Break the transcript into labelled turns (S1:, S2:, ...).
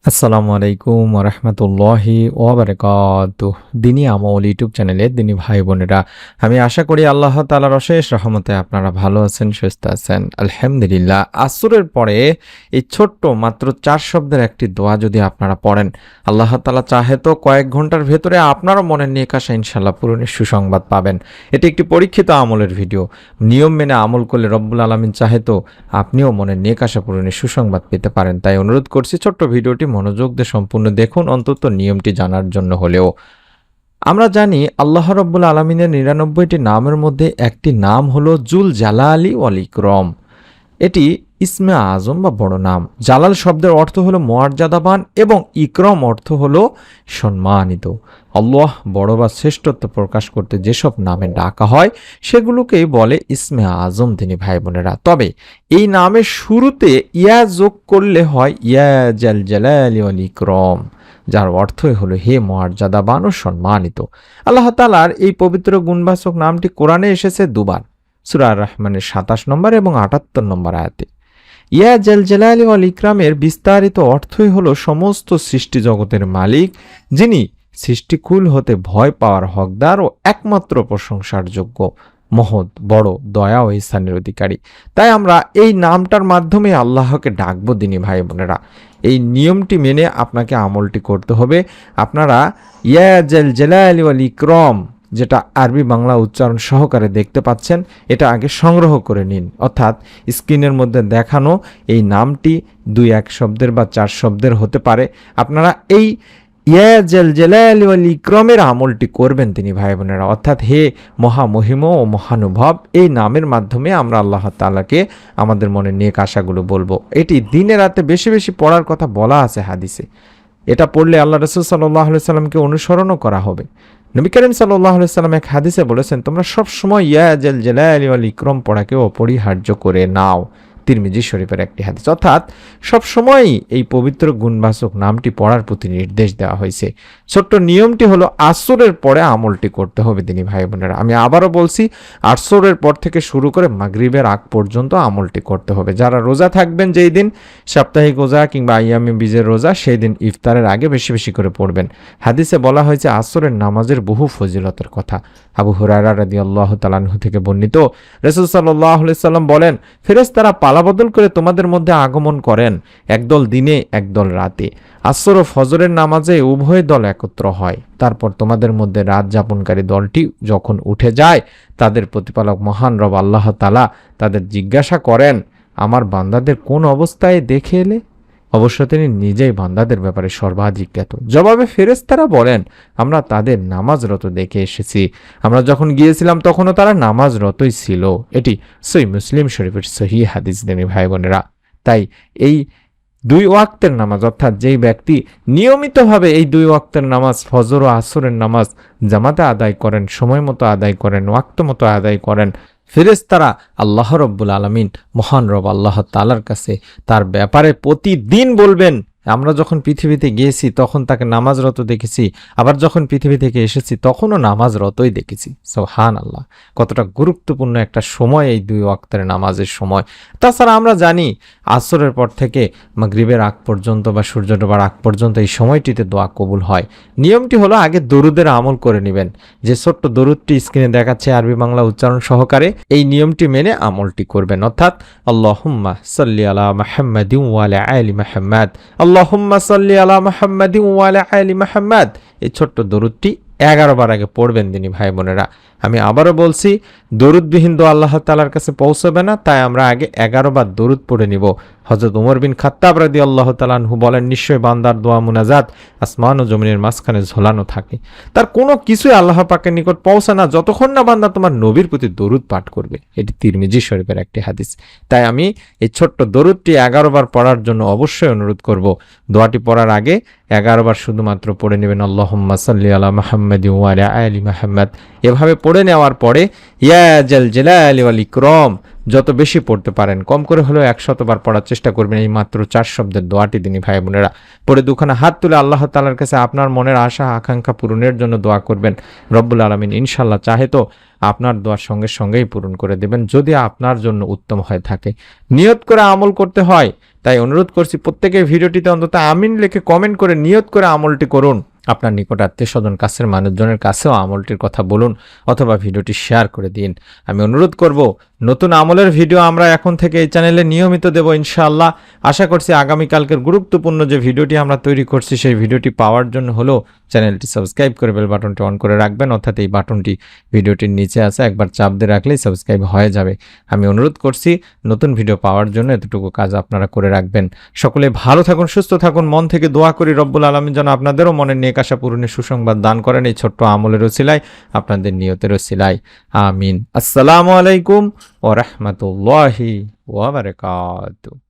S1: আসসালামু আলাইকুম ওরহমতুল্লাহি ওয়াবারাকাতুহ। দিনী আমল ইউটিউব চ্যানেলের দিনী ভাই বোনেরা, আমি আশা করি আল্লাহ তাআলার অশেষ রহমতে আপনারা ভালো আছেন, সুস্থ আছেন। আলহামদুলিল্লাহ। আসরের পরে এই ছোট্ট মাত্র 4 শব্দের একটি দোয়া যদি আপনারা পড়েন, আল্লাহ তাআলা চাহে তো কয়েক ঘন্টার ভেতরে আপনারও মনের নেক আশা ইনশাআল্লাহ পূরণের সুসংবাদ পাবেন। এটি একটি পরীক্ষিত আমলের ভিডিও। নিয়ম মেনে আমল করলে রব্বুল আলামিন চাহে তো আপনিও মনের নেক আশা পূরণের সুসংবাদ পেতে পারেন। তাই অনুরোধ করছি, ছোট্ট ভিডিওটি মনোযোগ দিয়ে সম্পূর্ণ দেখুন, অন্তত নিয়মটি জানার জন্য হলেও। আমরা জানি আল্লাহ রাব্বুল আলামিনের 99টি নামের মধ্যে একটি নাম হলো জুল জালালি ওয়াল ইকরাম। এটি ইসমে আজম বা বড় নাম। জালাল শব্দের অর্থ হলো মর্যাদাবান এবং ইকরম অর্থ হলো সম্মানিত। আল্লাহ বড় বা শ্রেষ্ঠত্ব প্রকাশ করতে যেসব নামে ডাকা হয় সেগুলোকেই বলে ইসমে আজম তিনি ভাই বোনেরা। তবে এই নামের শুরুতে ইয়া যোগ করলে হয় ইয়া জাল জালালি ওয়াল ইকরাম, যার অর্থই হলো হে মর্যাদাবান ও সম্মানিত। আল্লাহ তাআলার এই পবিত্র গুণবাচক নামটি কোরআনে এসেছে দুবার, সূরা আর রহমানের 27 নম্বর এবং 78 নম্বর আয়াতে। ইয়া জাল জালালি ওয়াল ইকরামের বিস্তারিত অর্থই হলো সমস্ত সৃষ্টি জগতের মালিক, যিনি সৃষ্টিকুল হতে ভয় পাওয়ার হকদার ও একমাত্র প্রশংসার যোগ্য, মহৎ, বড়, দয়া ও ইহসানের অধিকারী। তাই আমরা এই নামটার মাধ্যমে আল্লাহকে ডাকবো দিনী ভাই বোনেরা। এই নিয়মটি মেনে আপনাকে আমলটি করতে হবে। আপনারা ইয়া জাল জালালি ওয়াল ইকরাম, যেটা আরবি বাংলা উচ্চারণ সহকারে দেখতে পাচ্ছেন, এটা আগে সংগ্রহ করে নিন। অর্থাৎ স্ক্রিনের মধ্যে দেখানো এই নামটি 2-1 শব্দের বা 4 শব্দের হতে পারে। আপনারা এই ইয়া জাল জালালি ওয়াল ইকরামের আমলটি করবেন তিনি ভাই বোনেরা। অর্থাৎ হে মহামহিম ও মহানুভব, এই নামের মাধ্যমে আমরা আল্লাহ তাআলাকে আমাদের মনে নেক আশাগুলো বলবো। এটি দিনে রাতে বেশি বেশি পড়ার কথা বলা আছে হাদিসে। এটা পড়লে আল্লাহ রাসূল সাল্লাল্লাহু আলাইহি সাল্লামকে অনুসরণও করা হবে। নবী করিম সাল্লাল্লাহু আলাইহি সাল্লাম এক হাদিসে বলেছেন, তোমরা সব সময় ইয়া জাল জালালি ওয়াল ইকরাম পড়াকে অপরিহার্য করে নাও। তিরমিজি শরীফের একটি হাদিস। অর্থাৎ সবসময়ই এই পবিত্র গুণবাচক নামটি পড়ার প্রতি নির্দেশ দেওয়া হয়েছে। ছোট্ট নিয়মটি হলো আসরের পরে আমলটি করতে হবে দিনী ভাই বোনেরা। আমি আবারও বলছি, আসরের পর থেকে শুরু করে মাগরিবের আগ পর্যন্ত আমলটি করতে হবে। যারা রোজা থাকবেন যেই দিন, সাপ্তাহিক রোজা কিংবা আইয়ামে বীজের রোজা, সেই দিন ইফতারের আগে বেশি বেশি করে পড়বেন। হাদিসে বলা হয়েছে আসরের নামাজের বহু ফজিলতের কথা। আবু হুরায়রা রাদিয়াল্লাহু তাআলা আনহু থেকে বর্ণিত, রাসূল সাল্লাল্লাহু আলাইহি সাল্লাম বলেন, ফেরেশতারা পালাবদল করে তোমাদের মধ্যে আগমন করেন, একদল দিনে একদল রাতে। আসর ও ফজরের নামাজে উভয় দল একত্র হয়। তারপর তোমাদের মধ্যে রাত যাপনকারী দলটি যখন উঠে যায়, তাদের প্রতিপালক মহান রব আল্লাহ তাআলা তাদের জিজ্ঞাসা করেন, আমার বান্দাদের কোন অবস্থায় দেখে এলে? অবশ্য তিনি নিজেই বান্দাদের ব্যাপারে সর্বাধিক জ্ঞাত। জবাবে ফেরেশতারা বলেন, আমরা তাদের নামাজরত দেখে এসেছি। আমরা যখন গিয়েছিলাম তখনও তারা নামাজরতই ছিল। এটি সহিহ মুসলিম শরীফের সহিহ হাদিস দেনী ভাই বোনেরা। তাই এই 2 ওয়াক্তের নামাজ, অর্থাৎ যেই ব্যক্তি নিয়মিতভাবে এই 2 ওয়াক্তের নামাজ, ফজর ও আসরের নামাজ জামাতে আদায় করেন, সময় মতো আদায় করেন, ওয়াক্ত মতো আদায় করেন, ফেরেশতারা আল্লাহ রব্বুল আলামিন মহান রব আল্লাহ তাআলার কাছে তার ব্যাপারে প্রতিদিন বলবেন। আমরা যখন পৃথিবীতে গিয়েছি তখন তাকে নামাজরত দেখেছি, আবার যখন পৃথিবী থেকে এসেছি তখনও নামাজরতই দেখেছি। সুবহানাল্লাহ, কতটা গুরুত্বপূর্ণ একটা সময় এই 2 ওয়াক্তের নামাজের সময়। তাছাড়া আমরা জানি আসরের পর থেকে মাগরিবের আগ পর্যন্ত বা সূর্য ডোবার আগ পর্যন্ত এই সময়টিতে দোয়া কবুল হয়। নিয়মটি হলো আগে দরুদের আমল করে নেবেন। যে ছোট্ট দরুদটি স্ক্রিনে দেখাচ্ছে আরবি বাংলা উচ্চারণ সহকারে, এই নিয়মটি মেনে আমলটি করবেন। অর্থাৎ আল্লাহুম্মা সাল্লি আলা মুহাম্মাদিন ওয়া আলা আলি মুহাম্মাদ, আল্লাহুম্মা সাল্লি আলা মুহাম্মাদিন ওয়া আলা আলি মুহাম্মাদ। এই ছোট্ট দরুদটি 11 বার আগে পড়বেন দিনী ভাই বোনেরা। আমি আবারও বলছি, দরুদবিহীন দোয়া আল্লাহ তাআলার কাছে পৌঁছবে না, তাই আমরা আগে 11 বার দরুদ পড়ে নিব। হযরত ওমর বিন খাত্তাব রাদিয়াল্লাহু তাআলা আনহু বলেন, নিশ্চয় বান্দার দোয়া মুনাজাত আসমান ও জমিনের মাঝখানে ঝোলানো থাকে, তার কোনো কিছুই আল্লাহ পাকের নিকট পৌঁছে না যতক্ষণ না বান্দা তোমার নবীর প্রতি দরুদ পাঠ করবে। এটি তিরমিজি শরীফের একটি হাদিস। তাই আমি এই ছোট্ট দরুদটি 11 বার পড়ার জন্য অবশ্যই অনুরোধ করব। দোয়াটি পড়ার আগে 11 বার শুধুমাত্র পড়ে নেবেন আল্লাহুম্মা সাল্লি আলা মুহাম্মাদিন ওয়া আলা আলি মুহাম্মাদ। এভাবে পড়ে নেওয়ার পরে ইয়া জাল জালালি ওয়াল ইকরাম যত বেশি পড়তে পারেন, কম করে হলেও 100 বার পড়ার চেষ্টা করবেন এই মাত্র 4 শব্দের দোয়াটি দিনী ভাই বোনেরা। পরে দুখানা হাত তুলে আল্লাহ তাআলার কাছে আপনার মনের আশা আকাঙ্ক্ষা পূরণের জন্য দোয়া করবেন। রব্বুল আলামিন ইনশাআল্লাহ চাহে তো আপনার দোয়ার সঙ্গে সঙ্গেই পূরণ করে দেবেন, যদি আপনার জন্য উত্তম হয়ে থাকে। নিয়ত করে আমল করতে হয়, তাই অনুরোধ করছি প্রত্যেকের ভিডিওটিতে অন্তত আমিন লিখে কমেন্ট করে নিয়ত করে আমলটি করুন। আপনার নিকট আত্মীয় স্বজন কাছের মানুষজনের কাছেও আমলটির কথা বলুন অথবা ভিডিওটি শেয়ার করে দিন। আমি অনুরোধ করব, নতুন আমলের ভিডিও আমরা এখন থেকে এই চ্যানেলে নিয়মিত দেব ইনশাআল্লাহ। আশা করছি আগামীকালকের গুরুত্বপূর্ণ যে ভিডিওটি আমরা তৈরি করছি সেই ভিডিওটি পাওয়ার জন্য হলো চ্যানেলটি সাবস্ক্রাইব করে বেল বাটনটি অন করে রাখবেন, অর্থাৎ এই বাটনটি ভিডিওটির নিচে আছে, একবার চাপ দিয়ে রাখলেই সাবস্ক্রাইব হয়ে যাবে। আমি অনুরোধ করছি নতুন ভিডিও পাওয়ার জন্য এতটুকু কাজ আপনারা করে রাখবেন। সকলে ভালো থাকুন, সুস্থ থাকুন। মন থেকে দোয়া করি রব্বুল আলামিন যেন আপনাদেরও মনের নেক আশা পূরণের সুসংবাদ দান করেন এই ছোট্ট আমলের ওসিলায়, আপনাদের নিয়তের ওসিলায়। আমিন। আসসালামু আলাইকুম ওয়া রাহমাতুল্লাহি ওয়া বারাকাতুহু।